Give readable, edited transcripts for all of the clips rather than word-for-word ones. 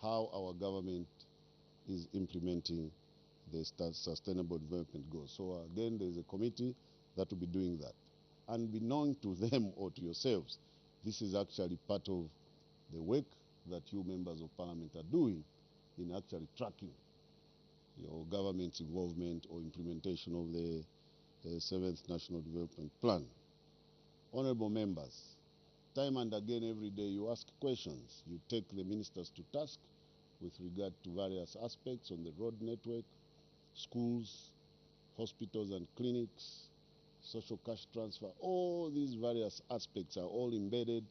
how our government is implementing the Sustainable Development Goals. So again, there's a committee that will be doing that. Unbeknown to them or to yourselves, this is actually part of the work that you members of parliament are doing in actually tracking your government's involvement or implementation of the 7th National Development Plan. Honorable members, time and again every day you ask questions. You take the ministers to task with regard to various aspects on the road network, schools, hospitals and clinics, social cash transfer. All these various aspects are all embedded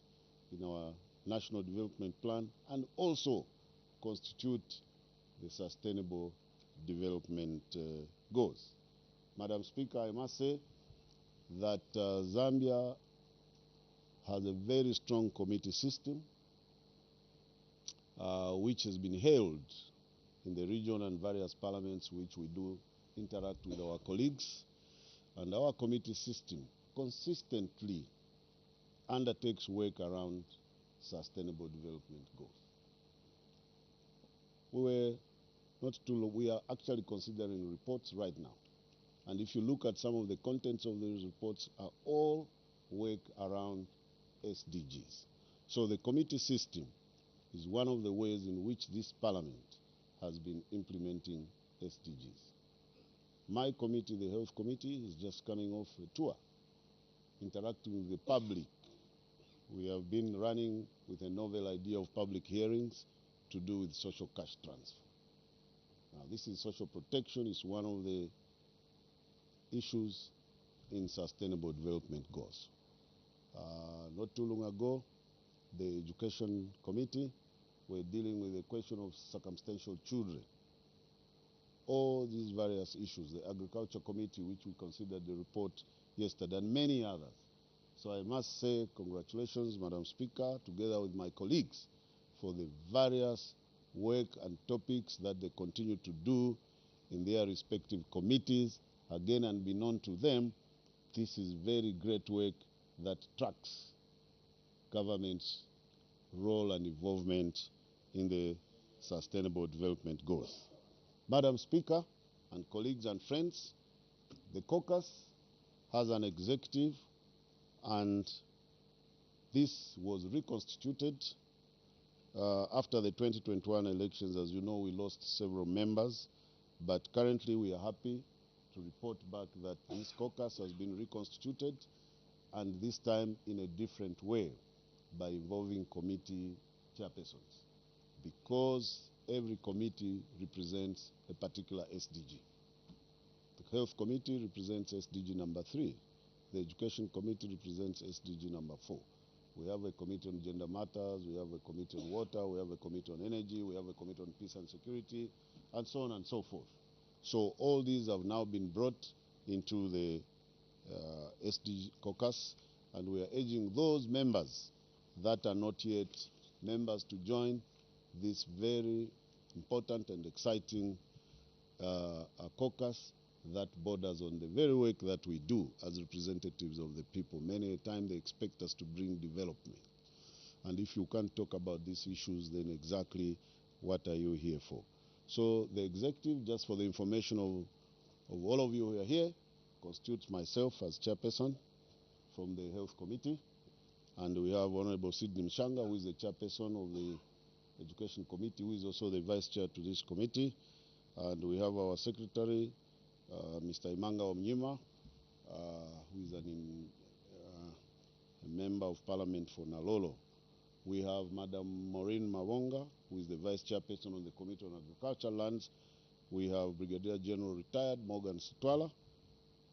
in our National Development Plan and also constitute the Sustainable Development Goals. Madam Speaker, I must say that Zambia has a very strong committee system which has been held in the region and various parliaments which we do interact with our colleagues. And our committee system consistently undertakes work around sustainable development goals. We are actually considering reports right now. And if you look at some of the contents of those reports are all work around SDGs. So the committee system is one of the ways in which this parliament has been implementing SDGs. My committee, the Health Committee, is just coming off a tour, interacting with the public. We have been running with a novel idea of public hearings to do with social cash transfer. Now, this is social protection. It's one of the issues in Sustainable Development Goals. Not too long ago, the Education Committee were dealing with the question of circumstantial children. All these various issues, the Agriculture Committee, which we considered the report yesterday, and many others. So I must say congratulations, Madam Speaker, together with my colleagues, for the various work and topics that they continue to do in their respective committees. Again, unbeknown to them, this is very great work that tracks government's role and involvement in the Sustainable Development Goals. Madam Speaker and colleagues and friends, the caucus has an executive and this was reconstituted after the 2021 elections. As you know, we lost several members, but currently we are happy to report back that this caucus has been reconstituted, and this time in a different way by involving committee chairpersons, because every committee represents a particular SDG. The Health Committee represents SDG number 3. The Education Committee represents SDG number 4. We have a committee on gender matters, we have a committee on water, we have a committee on energy, we have a committee on peace and security, and so on and so forth. So all these have now been brought into the SDG caucus, and we are urging those members that are not yet members to join this very important and exciting caucus that borders on the very work that we do as representatives of the people. Many a time they expect us to bring development. And if you can't talk about these issues, then exactly what are you here for? So the executive, just for the information of all of you who are here, constitutes myself as chairperson from the Health Committee. And we have Honorable Sidney Mshanga, who is the chairperson of the Education Committee, who is also the vice chair to this committee. And we have our secretary, Mr. Imanga Omnyima, who is a member of parliament for Nalolo. We have Madam Maureen Mawonga, who is the vice chairperson on the Committee on Agricultural Lands. We have Brigadier General retired Morgan Sitwala,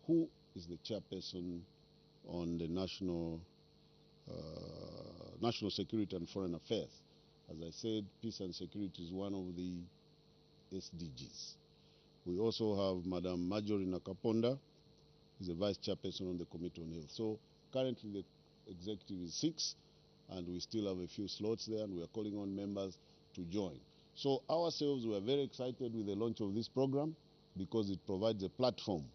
who is the chairperson on the National Security and Foreign Affairs. As I said, peace and security is one of the SDGs. We also have Madam Marjorie Nakaponda, who is the vice chairperson on the Committee on Health. So currently the executive is 6, and we still have a few slots there, and we are calling on members to join. So ourselves, we are very excited with the launch of this program because it provides a platform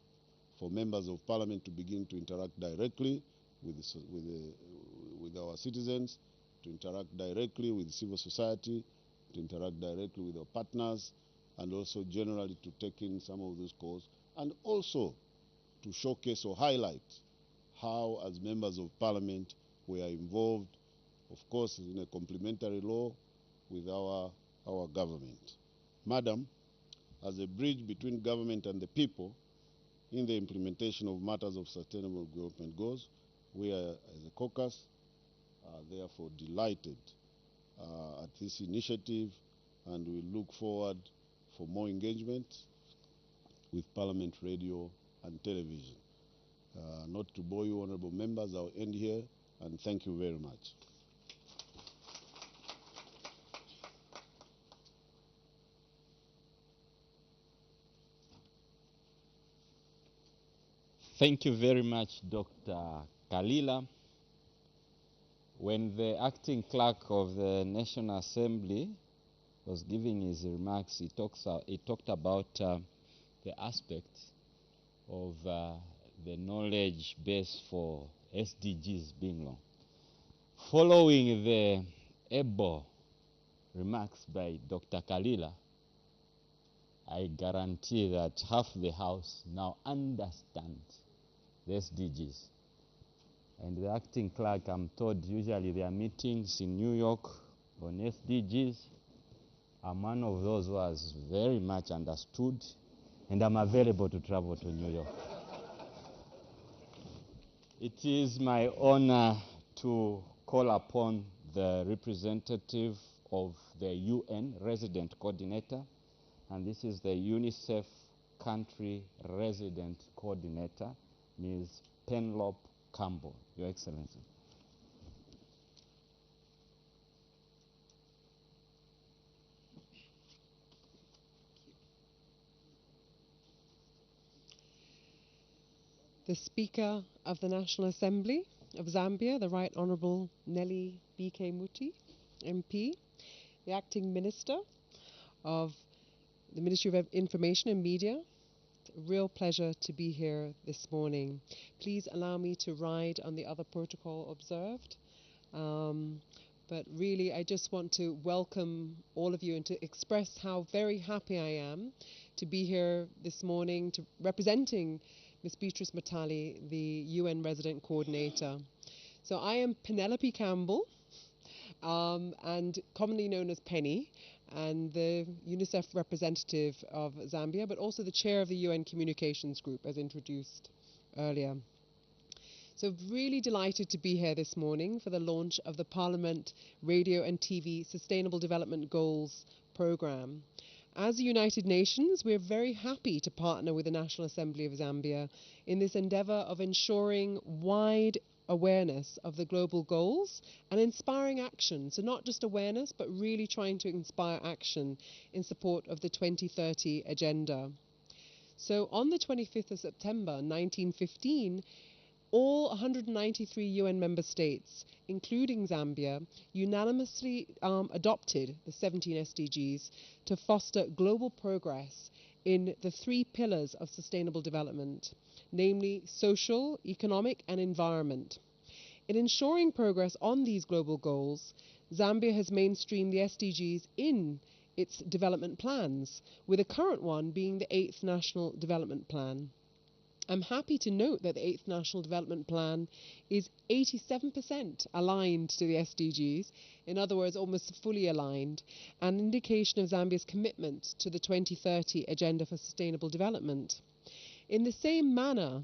for members of parliament to begin to interact directly with our citizens, to interact directly with civil society, to interact directly with our partners, and also generally to take in some of those calls, and also to showcase or highlight how, as members of parliament, we are involved, of course, in a complementary law with our government. Madam, as a bridge between government and the people in the implementation of matters of sustainable development goals, we are, as a caucus, are therefore delighted at this initiative, and we look forward for more engagement with Parliament Radio and Television. Not to bore you, honorable members, I'll end here, and thank you very much. Thank you very much, Dr. Kalila. When the acting clerk of the National Assembly was giving his remarks, he talked about the aspect of the knowledge base for SDGs being long. Following the able remarks by Dr. Kalila, I guarantee that half the House now understands the SDGs. And the acting clerk, I'm told, usually there are meetings in New York on SDGs. I'm one of those who has very much understood, and I'm available to travel to New York. It is my honor to call upon the representative of the UN resident coordinator, and this is the UNICEF country resident coordinator, Ms. Penelope Campbell, Your Excellency. The Speaker of the National Assembly of Zambia, the Right Honourable Nelly B.K. Muti, MP, the Acting Minister of the Ministry of Information and Media. It's a real pleasure to be here this morning. Please allow me to ride on the other protocol observed. But really, I just want to welcome all of you and to express how very happy I am to be here this morning representing Ms. Beatrice Matali, the UN Resident Coordinator. So I am Penelope Campbell, and commonly known as Penny, and the UNICEF representative of Zambia, but also the chair of the UN Communications Group, as introduced earlier. So really delighted to be here this morning for the launch of the Parliament Radio and TV Sustainable Development Goals Programme. As the United Nations, we are very happy to partner with the National Assembly of Zambia in this endeavour of ensuring wide awareness of the global goals and inspiring action. So not just awareness, but really trying to inspire action in support of the 2030 agenda. So on the 25th of September 1915, all 193 UN member states, including Zambia, unanimously adopted the 17 SDGs to foster global progress in the 3 pillars of sustainable development, namely social, economic and environment. In ensuring progress on these global goals, Zambia has mainstreamed the SDGs in its development plans, with the current one being the 8th National Development Plan. I'm happy to note that the 8th National Development Plan is 87% aligned to the SDGs, in other words, almost fully aligned, an indication of Zambia's commitment to the 2030 Agenda for Sustainable Development. In the same manner,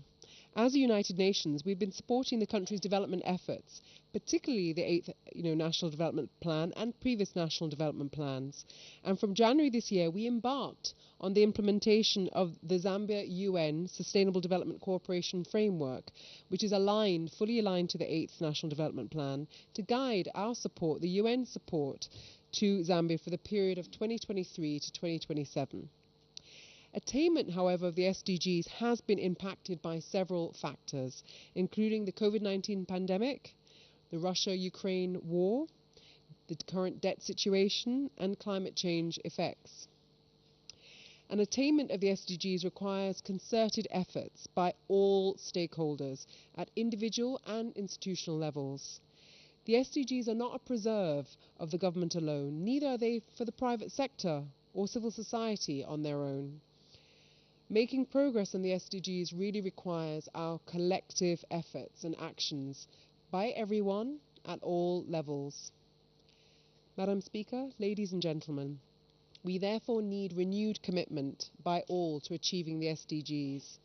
as the United Nations, we've been supporting the country's development efforts, particularly the 8th National Development Plan and previous National Development Plans. And from January this year, we embarked on the implementation of the Zambia UN Sustainable Development Cooperation Framework, which is fully aligned to the 8th National Development Plan, to guide our support, the UN support, to Zambia for the period of 2023 to 2027. Attainment, however, of the SDGs has been impacted by several factors, including the COVID-19 pandemic, the Russia-Ukraine war, the current debt situation, and climate change effects. An attainment of the SDGs requires concerted efforts by all stakeholders at individual and institutional levels. The SDGs are not a preserve of the government alone, neither are they for the private sector or civil society on their own. Making progress on the SDGs really requires our collective efforts and actions by everyone at all levels. Madam Speaker, ladies and gentlemen, we therefore need renewed commitment by all to achieving the SDGs.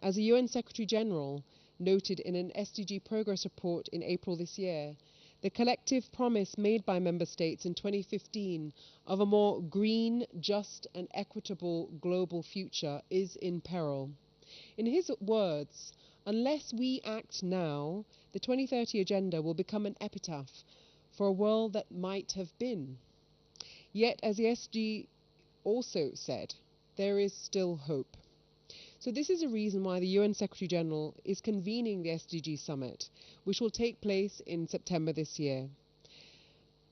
As the UN Secretary General noted in an SDG progress report in April this year, the collective promise made by Member States in 2015 of a more green, just and equitable global future is in peril. In his words, unless we act now, the 2030 Agenda will become an epitaph for a world that might have been. Yet, as the SG also said, there is still hope. So this is a reason why the UN Secretary General is convening the SDG Summit, which will take place in September this year.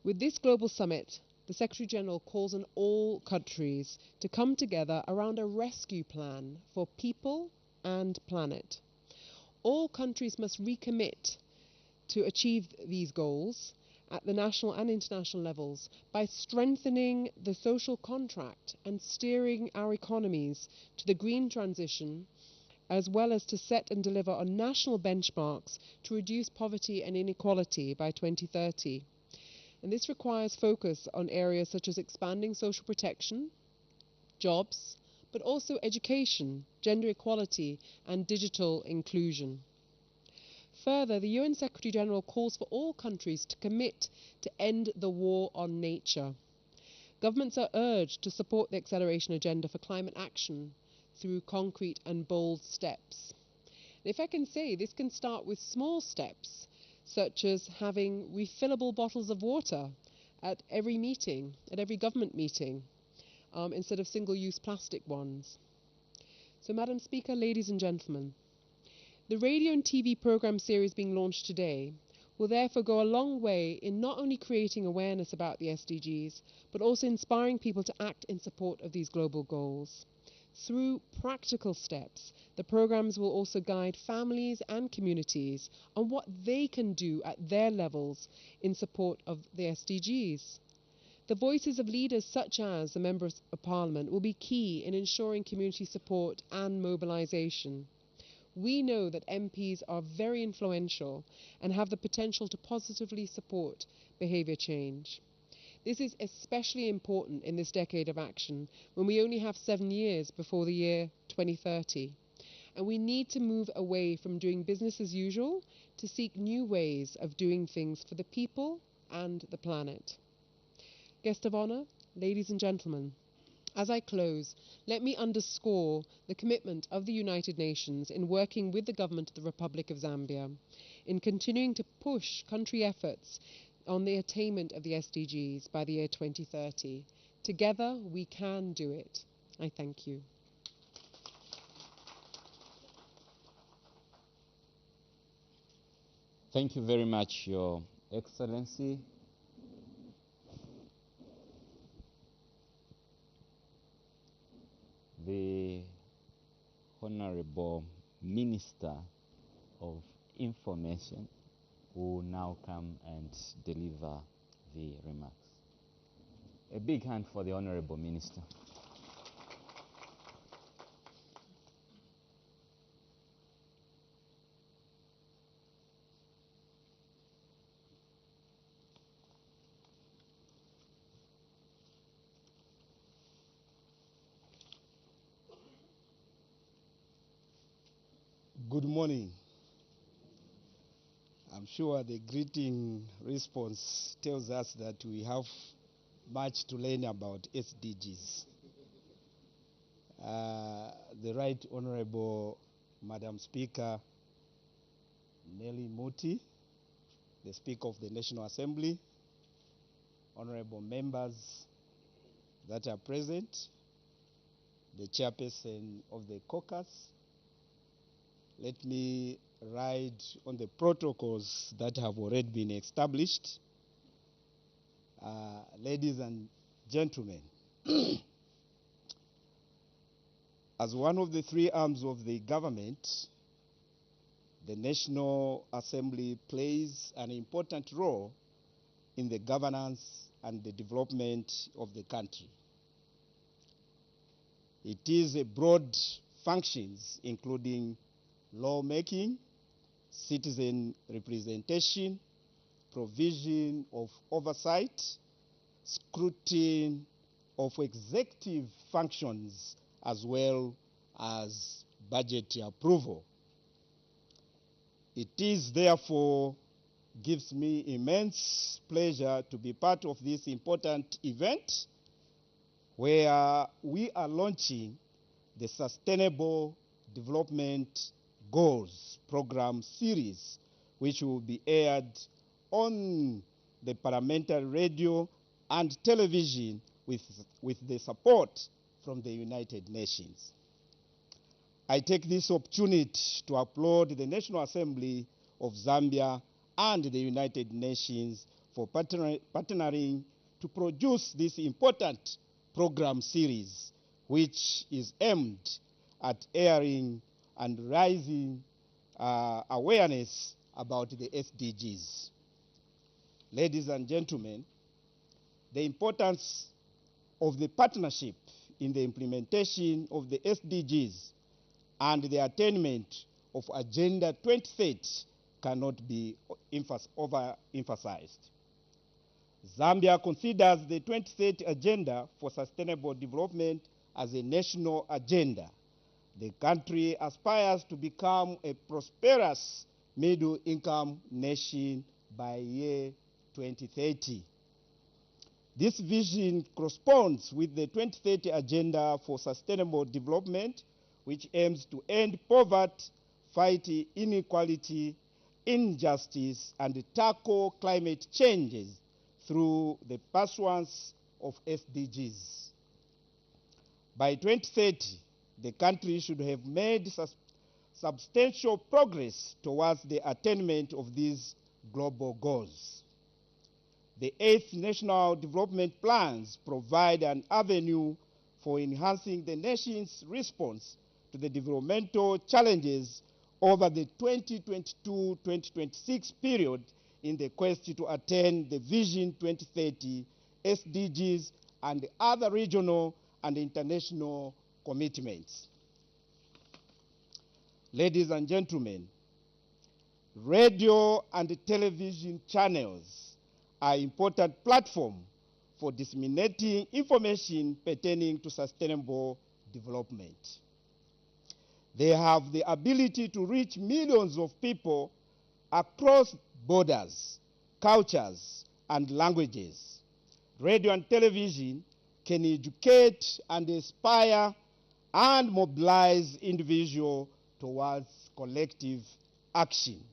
With this global summit, the Secretary General calls on all countries to come together around a rescue plan for people and planet. All countries must recommit to achieve these goals at the national and international levels by strengthening the social contract and steering our economies to the green transition, as well as to set and deliver on national benchmarks to reduce poverty and inequality by 2030. And this requires focus on areas such as expanding social protection, jobs, but also education, gender equality, and digital inclusion. Further, the UN Secretary General calls for all countries to commit to end the war on nature. Governments are urged to support the acceleration agenda for climate action through concrete and bold steps. If I can say, this can start with small steps, such as having refillable bottles of water at every meeting, at every government meeting, instead of single-use plastic ones. So, Madam Speaker, ladies and gentlemen, the radio and TV programme series being launched today will therefore go a long way in not only creating awareness about the SDGs, but also inspiring people to act in support of these global goals. Through practical steps, the programmes will also guide families and communities on what they can do at their levels in support of the SDGs. The voices of leaders such as the Members of Parliament will be key in ensuring community support and mobilisation. We know that MPs are very influential and have the potential to positively support behaviour change. This is especially important in this decade of action, when we only have 7 years before the year 2030. And we need to move away from doing business as usual to seek new ways of doing things for the people and the planet. Guest of honour, ladies and gentlemen, as I close, let me underscore the commitment of the United Nations in working with the government of the Republic of Zambia in continuing to push country efforts on the attainment of the SDGs by the year 2030. Together, we can do it. I thank you. Thank you very much, Your Excellency. The Honorable Minister of Information will now come and deliver the remarks. A big hand for the Honorable Minister. Good morning. I'm sure the greeting response tells us that we have much to learn about SDGs. The Right Honorable Madam Speaker Nelly Muti, the Speaker of the National Assembly, honorable members that are present, the Chairperson of the caucus. Let me ride on the protocols that have already been established. Ladies and gentlemen, as one of the three arms of the government, the National Assembly plays an important role in the governance and the development of the country. It is a broad functions including lawmaking, citizen representation, provision of oversight, scrutiny of executive functions, as well as budget approval. It is therefore gives me immense pleasure to be part of this important event where we are launching the Sustainable Development Goals program series, which will be aired on the parliamentary radio and television with the support from the United Nations. I take this opportunity to applaud the National Assembly of Zambia and the United Nations for partnering to produce this important program series, which is aimed at airing and raising awareness about the SDGs. Ladies and gentlemen, the importance of the partnership in the implementation of the SDGs and the attainment of Agenda 2030 cannot be overemphasized. Zambia considers the 2030 Agenda for Sustainable Development as a national agenda. The country aspires to become a prosperous middle-income nation by year 2030. This vision corresponds with the 2030 Agenda for Sustainable Development, which aims to end poverty, fight inequality, injustice, and tackle climate changes through the pursuance of SDGs. By 2030, the country should have made substantial progress towards the attainment of these global goals. The 8th National Development Plans provide an avenue for enhancing the nation's response to the developmental challenges over the 2022-2026 period in the quest to attain the Vision 2030, SDGs, and other regional and international commitments. Ladies and gentlemen, radio and television channels are important platforms for disseminating information pertaining to sustainable development. They have the ability to reach millions of people across borders, cultures, and languages. Radio and television can educate and inspire and mobilize individuals towards collective action.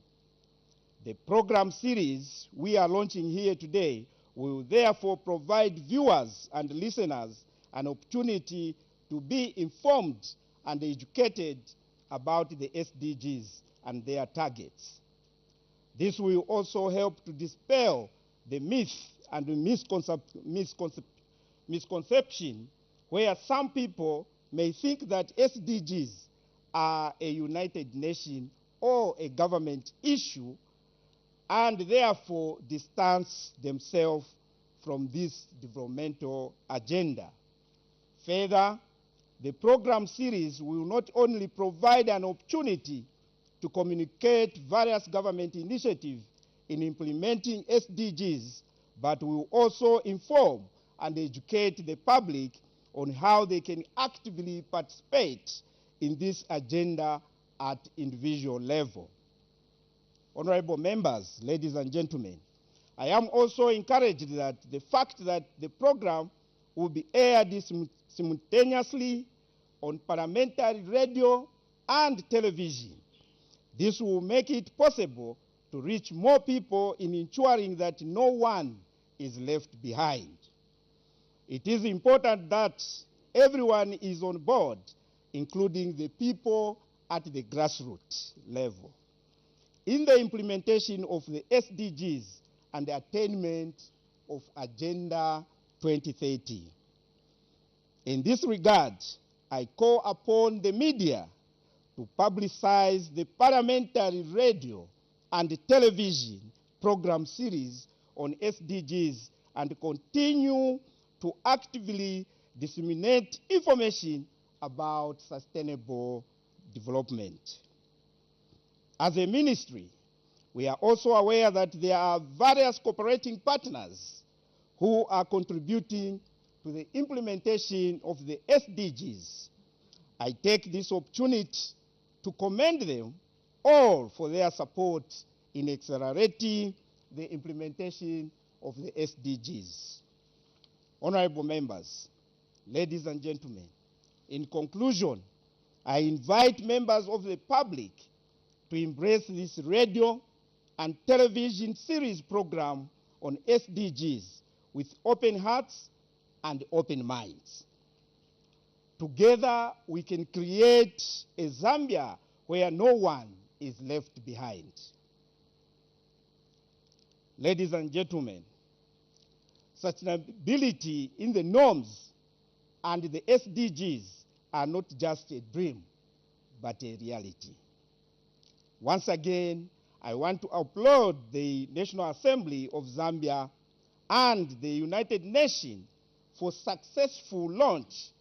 The program series we are launching here today will therefore provide viewers and listeners an opportunity to be informed and educated about the SDGs and their targets. This will also help to dispel the myth and the misconception where some people may think that SDGs are a United Nations or a government issue and therefore distance themselves from this developmental agenda. Further, the program series will not only provide an opportunity to communicate various government initiatives in implementing SDGs, but will also inform and educate the public on how they can actively participate in this agenda at individual level. Honorable members, ladies and gentlemen, I am also encouraged that the fact that the program will be aired simultaneously on parliamentary radio and television. This will make it possible to reach more people in ensuring that no one is left behind. It is important that everyone is on board, including the people at the grassroots level, in the implementation of the SDGs and the attainment of Agenda 2030. In this regard, I call upon the media to publicize the parliamentary radio and television program series on SDGs and continue to actively disseminate information about sustainable development. As a ministry, we are also aware that there are various cooperating partners who are contributing to the implementation of the SDGs. I take this opportunity to commend them all for their support in accelerating the implementation of the SDGs. Honorable members, ladies and gentlemen, in conclusion, I invite members of the public to embrace this radio and television series program on SDGs with open hearts and open minds. Together, we can create a Zambia where no one is left behind. Ladies and gentlemen, sustainability in the norms and the SDGs are not just a dream, but a reality. Once again, I want to applaud the National Assembly of Zambia and the United Nations for successful launch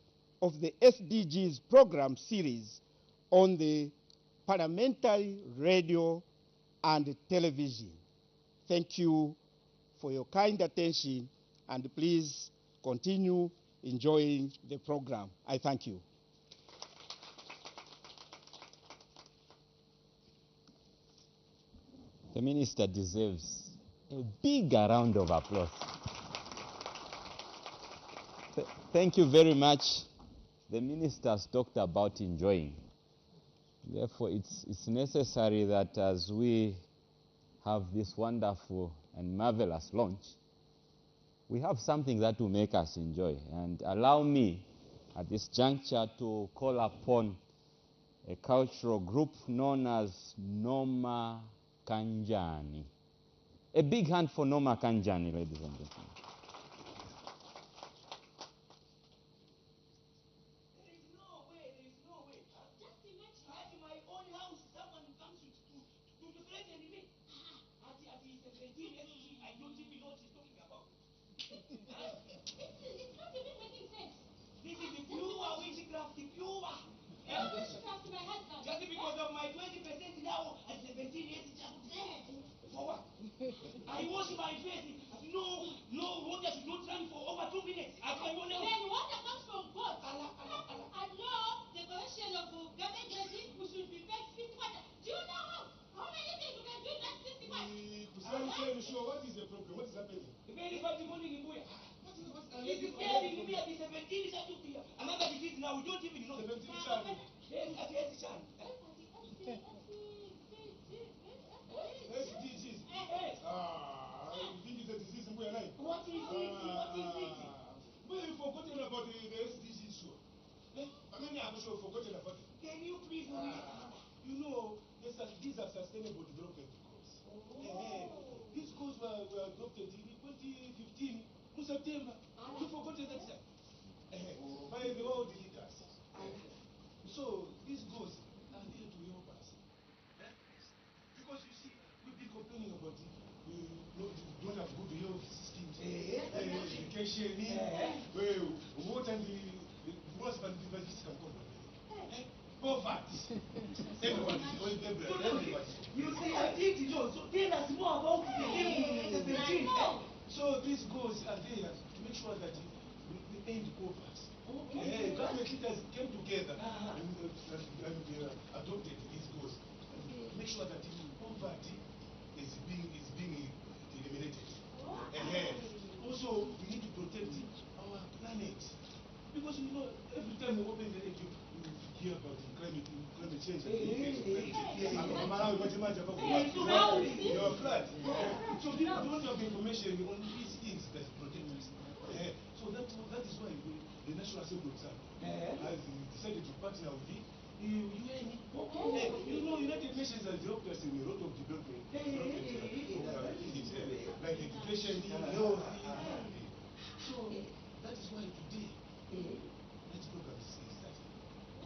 of the SDGs program series on the parliamentary radio and television. Thank you for your kind attention, and please continue enjoying the program. I thank you. The minister deserves a big round of applause. Thank you very much. The minister has talked about enjoying. Therefore, it's necessary that as we have this wonderful and marvelous launch, we have something that will make us enjoy. And allow me at this juncture to call upon a cultural group known as Noma Kanjani. A big hand for Noma Kanjani, ladies and gentlemen. There is no way. Just imagine that in my own house, someone comes to threaten me. Ati 17 SG, I don't even know what he's talking about. It's not even making sense. This is the pure witchcraft, the pure. Witchcraft, my husband. Just because of my 20% now at 17 SG, just dead. For what? I wash my face. No, water should not run for over 2 minutes. I can't go now. Then water comes from God. And no, the collection of garbage we should be paid 50. Do you know how many things you can do in that 50? What is the problem? What is happening? Very bad morning in Buya. If you tell me at the 17 another disease now, we don't even know. 17 SDGs. This is a disease in Buya. What is it? Well, you've forgotten about the SDGs show. I mean, I'm sure you've forgotten about it. Can you please You know, these are sustainable development goals. These goals were adopted in 2015 in September. You forgotten that time. By the world leaders. So these goals are there to help us. Because you see, we've been complaining about it. We don't have good health systems, education, water, and the worst part of this can come from poverty. Everybody. You see, I did know. So tell us more about the 17. So these goals are there to make sure that we end poverty. Government leaders came together and adopted these goals to make sure that poverty is being eliminated. Also, we need to protect our planet. Because you know, every time we open the radio, you hear about the climate change. Your flood. So people don't have information on these things that protect us. So that is why the National Assembly of Zambia has decided to partner with the UN. You know, United Nations has helped us in a lot of development, like education, health. So that is why today that program is started.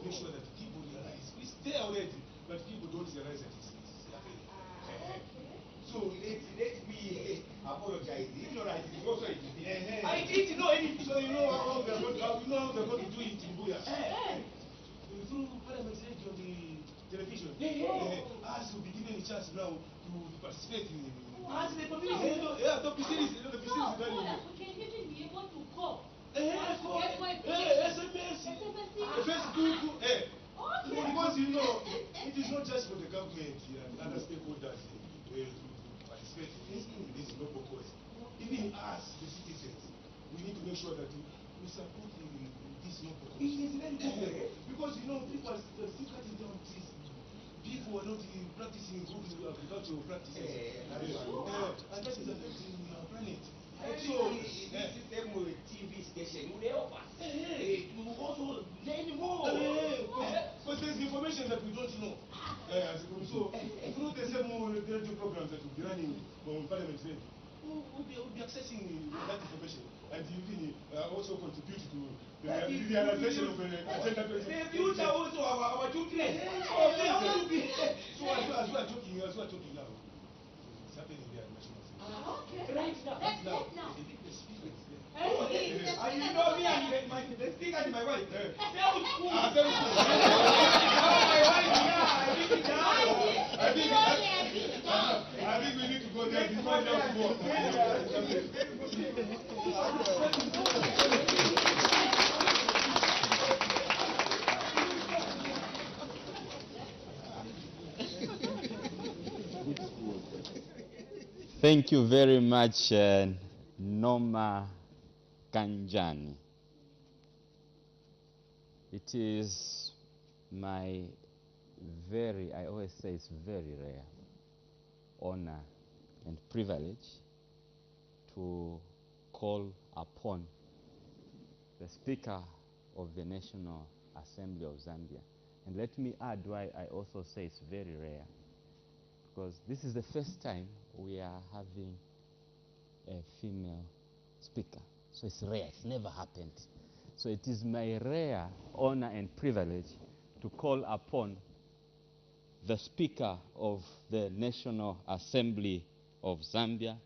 Make sure that people realize it's there already. don't realize that it's happening. So let me apologize. Ignorance is also a disease. I didn't know anything, so you know how they're going to do it in Buya. Through Parliament Radio on the television, us will be given a chance now to participate in. As the community, the business is running. We can even be able to go. SMS, Facebook, because you know, it is not just for the government and other stakeholders to participate in this local cause. Even us, the citizens, we need to make sure that we support this local cause. It is very good. Because you know, people are still cutting down trees. People are not practicing good agricultural practices. And that is affecting our planet. So, this TV station will help us to also learn more. Because there's information that we don't know. So, through the same radio programs that we'll be running on Parliament Radio, we'll be accessing that information and even also contribute to the realization of Agenda 20. The future also our children. So as we are talking now, it's happening there at National Assembly. Right now. Let's now. And you know me and the speaker and my wife. Very cool. I think we need to go there before Thank you very much, Noma Kanjani. It is my I always say it's very rare honor and privilege to call upon the Speaker of the National Assembly of Zambia. And let me add why I also say it's very rare. Because this is the first time we are having a female speaker. So it's rare, it's never happened. So it is my rare honor and privilege to call upon the Speaker of the National Assembly of Zambia,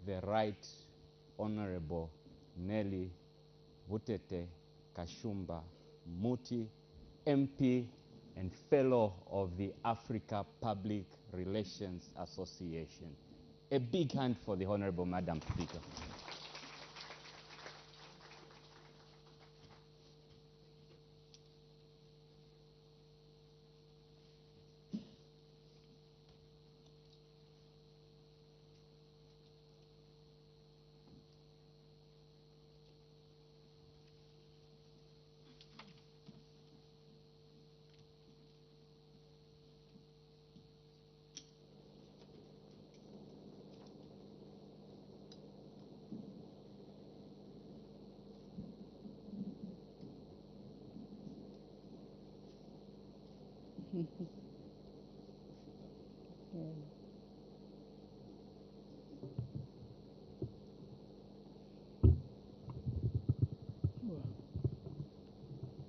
the Right Honorable Nelly Vutete Kashumba Muti, MP and Fellow of the Africa Public Relations Association. A big hand for the Honorable Madam Speaker.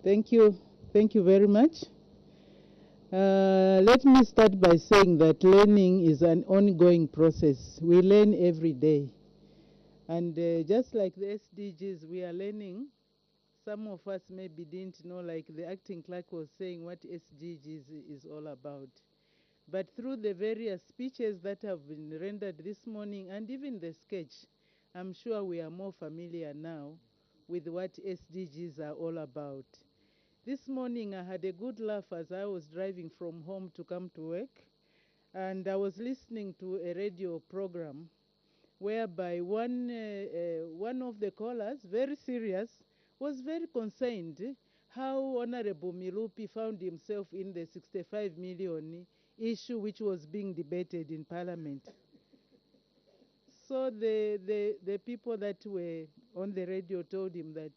Thank you. Thank you very much. Let me start by saying that learning is an ongoing process. We learn every day. And just like the SDGs, we are learning. Some of us maybe didn't know, like the acting clerk was saying, what SDGs is all about. But through the various speeches that have been rendered this morning and even the sketch, I'm sure we are more familiar now with what SDGs are all about. This morning I had a good laugh as I was driving from home to come to work, and I was listening to a radio program whereby one of the callers, very serious, was very concerned how Honorable Milupi found himself in the 65 million issue which was being debated in Parliament. So the people that were on the radio told him that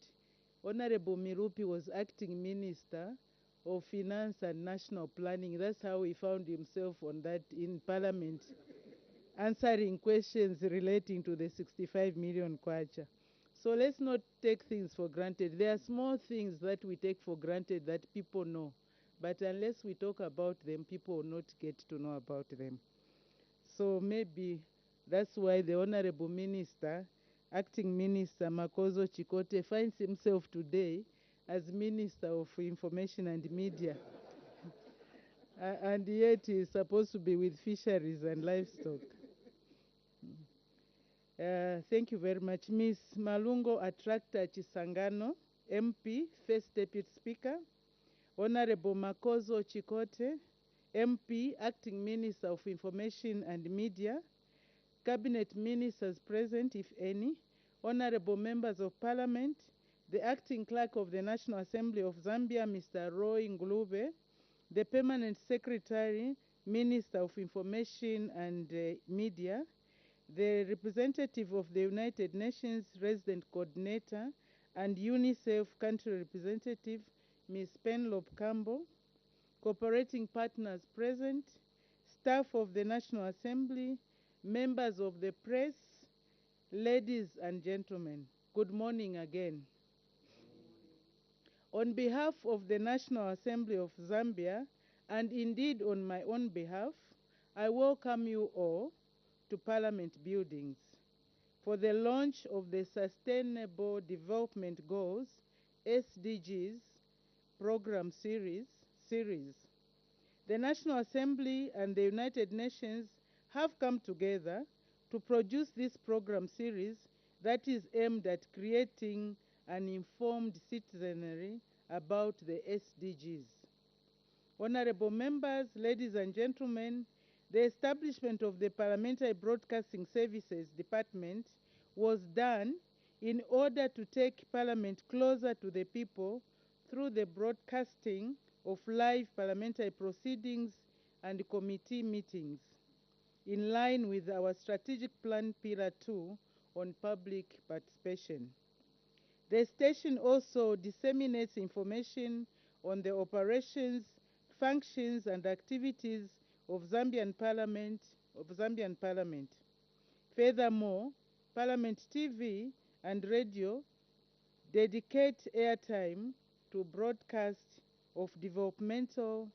Honorable Milupi was acting Minister of Finance and National Planning. That's how he found himself on that in Parliament, answering questions relating to the 65 million kwacha. So let's not take things for granted. There are small things that we take for granted that people know. but unless we talk about them, people will not get to know about them. So maybe that's why the Honorable Minister, Acting Minister Makozo Chikote, finds himself today as Minister of Information and Media. And yet he's supposed to be with fisheries and livestock. Thank you very much. Ms. Malungo Attractor Chisangano, MP, First Deputy Speaker. Honorable Makozo Chikote, MP, Acting Minister of Information and Media. Cabinet Ministers present, if any. Honorable Members of Parliament. The Acting Clerk of the National Assembly of Zambia, Mr. Roy Ngulube. The Permanent Secretary, Minister of Information and Media. The representative of the United Nations Resident Coordinator and UNICEF Country Representative, Ms. Penelope Campbell, cooperating partners present, staff of the National Assembly, members of the press, ladies and gentlemen, good morning again. On behalf of the National Assembly of Zambia, and indeed on my own behalf, I welcome you all to Parliament buildings for the launch of the Sustainable Development Goals, SDGs, program series. The National Assembly and the United Nations have come together to produce this program series that is aimed at creating an informed citizenry about the SDGs. Honorable members, ladies and gentlemen, the establishment of the Parliamentary Broadcasting Services Department was done in order to take Parliament closer to the people through the broadcasting of live parliamentary proceedings and committee meetings, in line with our Strategic Plan Pillar 2 on public participation. The station also disseminates information on the operations, functions, and activities of Zambian Parliament. Furthermore, Parliament TV and radio dedicate airtime to broadcast of developmental,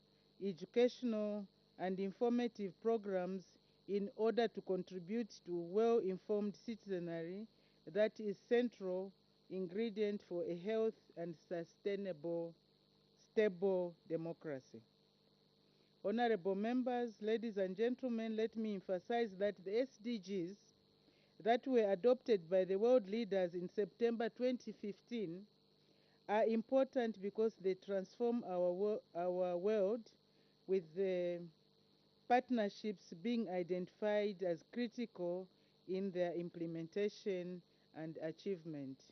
educational, and informative programs in order to contribute to well-informed citizenry that is central ingredient for a healthy and sustainable, stable democracy. Honorable members, ladies and gentlemen, let me emphasize that the SDGs that were adopted by the world leaders in September 2015 are important because they transform our world, with the partnerships being identified as critical in their implementation and achievement.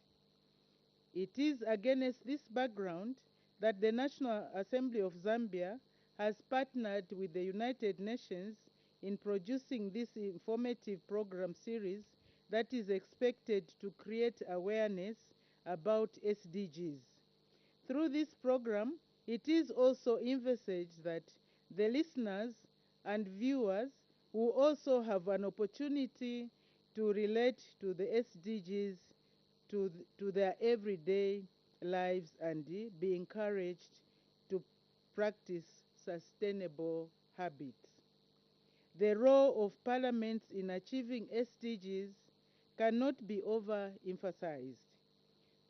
It is against this background that the National Assembly of Zambia has partnered with the United Nations in producing this informative program series that is expected to create awareness about SDGs. Through this program, it is also envisaged that the listeners and viewers will also have an opportunity to relate to the SDGs to their everyday lives and be encouraged to practice sustainable habits. The role of parliaments in achieving SDGs cannot be overemphasized.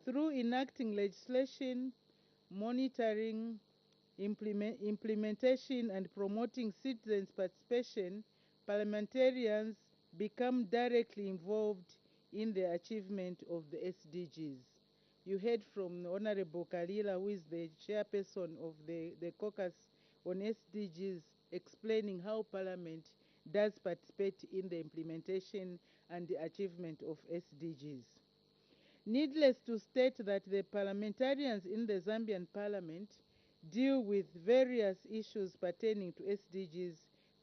Through enacting legislation, monitoring, implementation, and promoting citizens' participation, parliamentarians become directly involved in the achievement of the SDGs. You heard from Honorable Kalila, who is the chairperson of the caucus on SDGs, explaining how Parliament does participate in the implementation and the achievement of SDGs. Needless to state that the parliamentarians in the Zambian Parliament deal with various issues pertaining to SDGs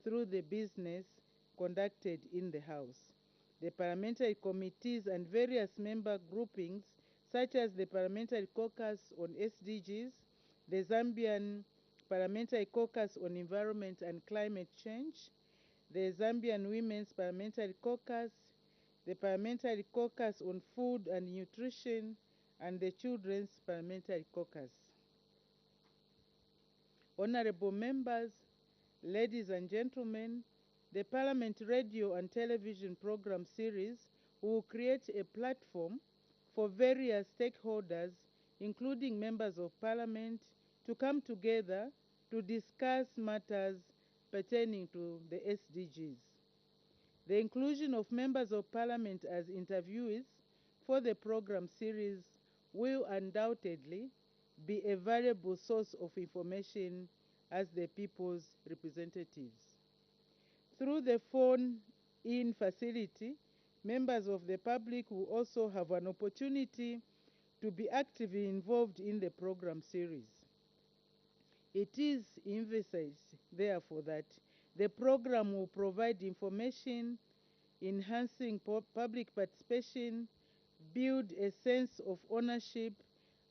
through the business conducted in the House. The parliamentary committees and various member groupings, such as the Parliamentary Caucus on SDGs, the Zambian Parliamentary Caucus on Environment and Climate Change, the Zambian Women's Parliamentary Caucus, the Parliamentary Caucus on Food and Nutrition, and the Children's Parliamentary Caucus. Honorable members, ladies and gentlemen, the Parliament Radio and Television Program Series will create a platform for various stakeholders, including members of Parliament, to come together to discuss matters pertaining to the SDGs. The inclusion of members of Parliament as interviewees for the program series will undoubtedly be a valuable source of information as the people's representatives. Through the phone-in facility, members of the public will also have an opportunity to be actively involved in the program series. It is envisaged, therefore, that the program will provide information, enhancing public participation, build a sense of ownership,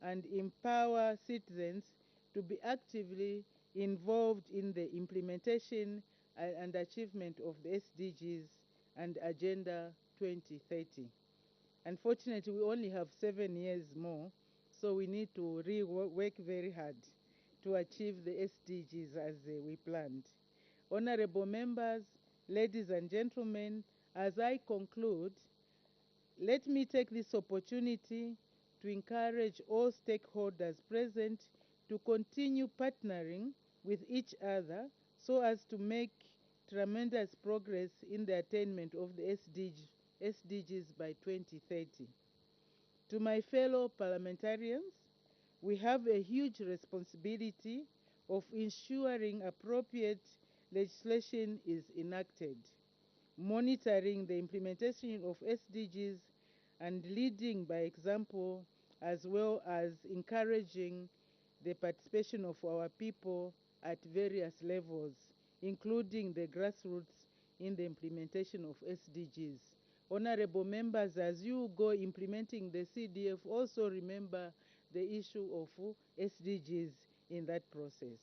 and empower citizens to be actively involved in the implementation and achievement of the SDGs and Agenda 2030. Unfortunately, we only have 7 years more, so we need to work very hard to achieve the SDGs as we planned. Honorable members, ladies and gentlemen, as I conclude, let me take this opportunity to encourage all stakeholders present to continue partnering with each other so as to make tremendous progress in the attainment of the SDGs by 2030. To my fellow parliamentarians, we have a huge responsibility of ensuring appropriate legislation is enacted, monitoring the implementation of SDGs, and leading by example, as well as encouraging the participation of our people at various levels, including the grassroots in the implementation of SDGs. Honorable members, as you go implementing the CDF, also remember the issue of SDGs in that process.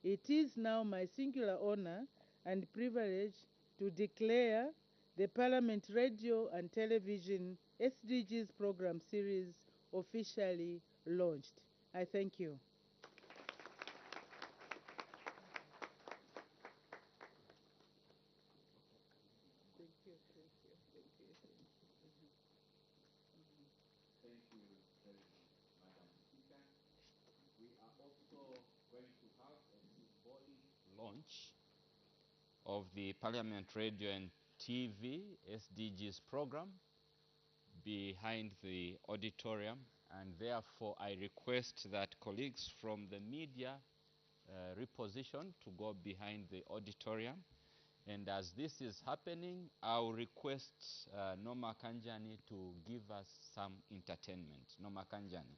It is now my singular honor and privilege to declare the Parliament Radio and Television SDGs program series officially launched. I thank you. Thank you, thank you, thank you, thank you. Thank you very much, Madam Speaker. We are also going to have a symbolic launch of the Parliament Radio and TV SDGs program behind the auditorium, and therefore I request that colleagues from the media reposition to go behind the auditorium. And as this is happening, I'll request Noma Kanjani to give us some entertainment. Noma Kanjani.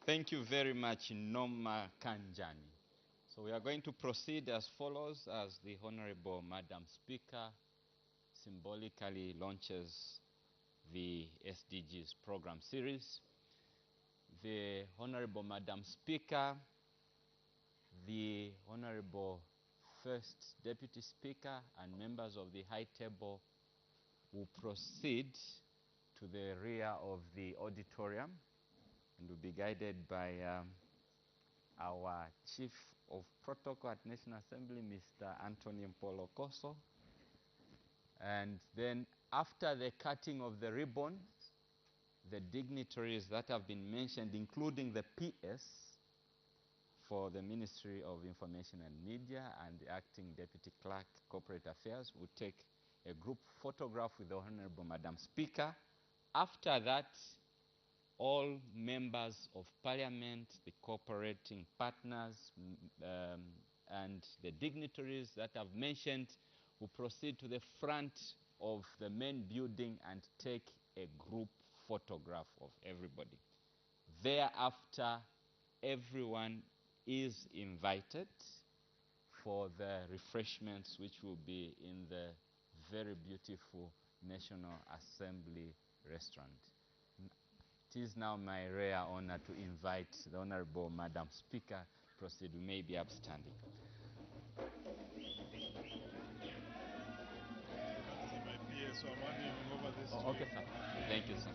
Thank you very much, Noma Kanjani. So we are going to proceed as follows as the Honorable Madam Speaker symbolically launches the SDGs program series. The Honorable Madam Speaker, the Honorable First Deputy Speaker, and members of the High Table will proceed to the rear of the auditorium and will be guided by our Chief of Protocol at National Assembly, Mr. Anthony Mpolo Koso. And then after the cutting of the ribbon, the dignitaries that have been mentioned, including the PS for the Ministry of Information and Media and the Acting Deputy Clerk, Corporate Affairs, will take a group photograph with the Honorable Madam Speaker. After that, all members of Parliament, the cooperating partners, and the dignitaries that I've mentioned will proceed to the front of the main building and take a group photograph of everybody. Thereafter, everyone is invited for the refreshments, which will be in the very beautiful National Assembly restaurant. It is now my rare honor to invite the Honorable Madam Speaker to proceed. We may be upstanding. So I'm handing over this to Okay, you. sir. Thank you, sir.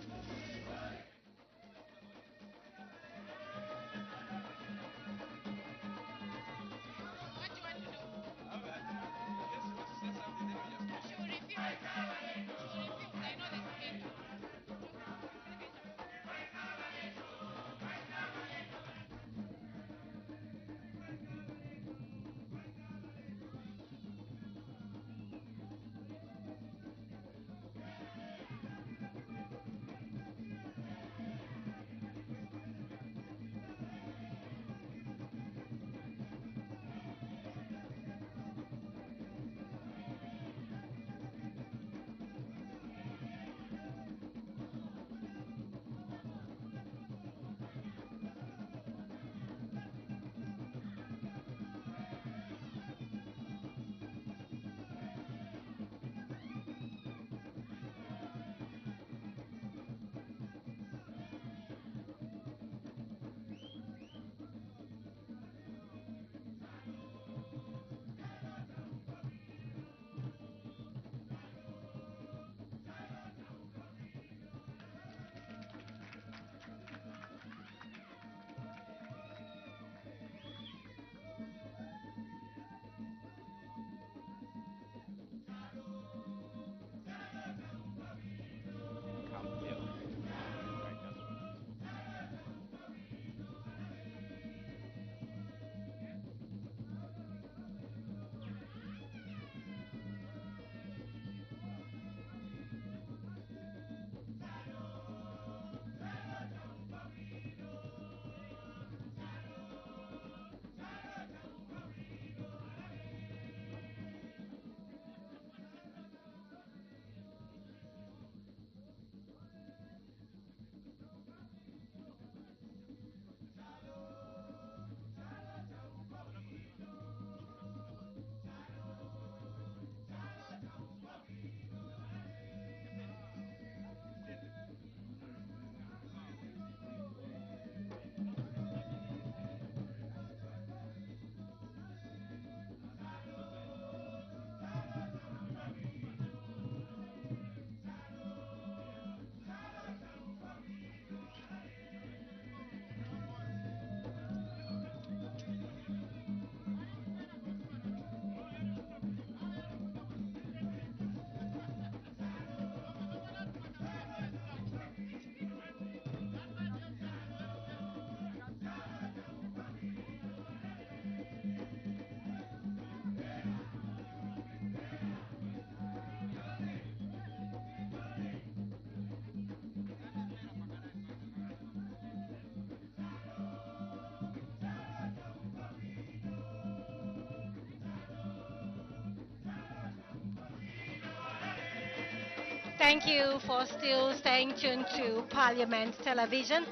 Thank you for still staying tuned to Parliament Television.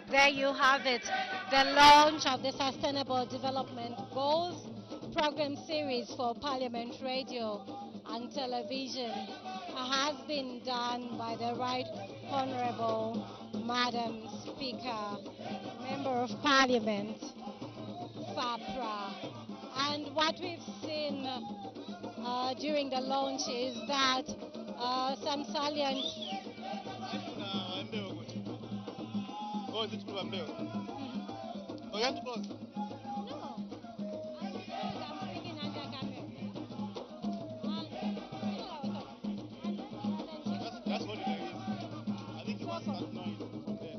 There you have it, the launch of the Sustainable Development Goals program series for Parliament Radio and Television has been done by the Right Honourable Madam Speaker, Member of Parliament, FAPRA. And what we've seen during the launch is that some salient No, I'm speaking under camera. That's what it is. I think he wants to know it from there.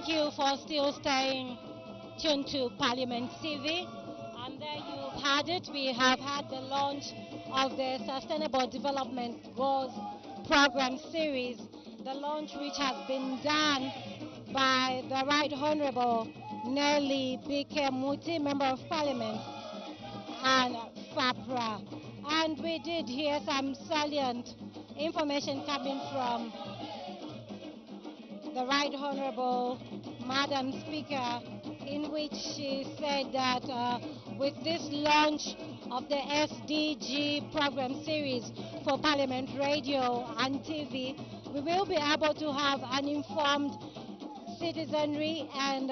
Thank you for still staying tuned to Parliament TV. And there you've had it. We have had the launch of the Sustainable Development Goals program series, the launch which has been done by the Right Honourable Nelly Bike Muti, Member of Parliament, and FAPRA. And we did hear some salient information coming from the Right Honourable Madam Speaker, in which she said that with this launch of the SDG program series for Parliament Radio and TV, we will be able to have an informed citizenry and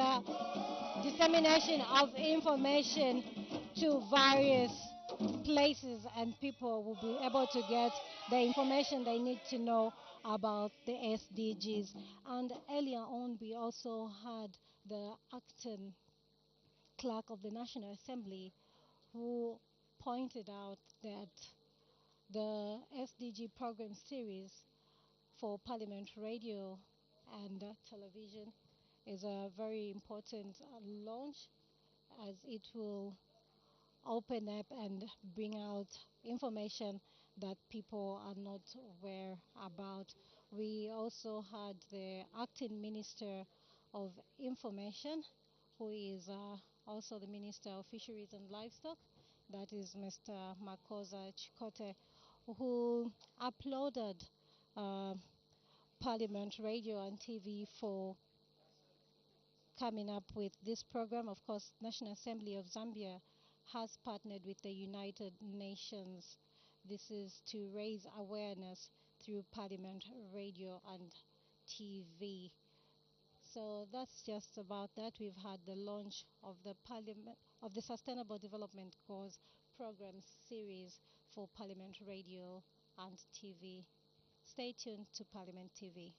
dissemination of information to various places, and people will be able to get the information they need to know about the SDGs. And earlier on, we also had the acting clerk of the National Assembly who pointed out that the SDG program series for Parliament Radio and television is a very important launch, as it will open up and bring out information that people are not aware about. We also had the acting Minister of Information, who is also the Minister of Fisheries and Livestock, that is Mr. Makosa Chikote, who uploaded uh, Parliament Radio and TV for coming up with this program. Of course, National Assembly of Zambia has partnered with the United Nations. This is to raise awareness through Parliament Radio and TV. So that's just about that. We've had the launch of the Parliament of the Sustainable Development Goals program series for Parliament Radio and TV. Stay tuned to Parliament TV.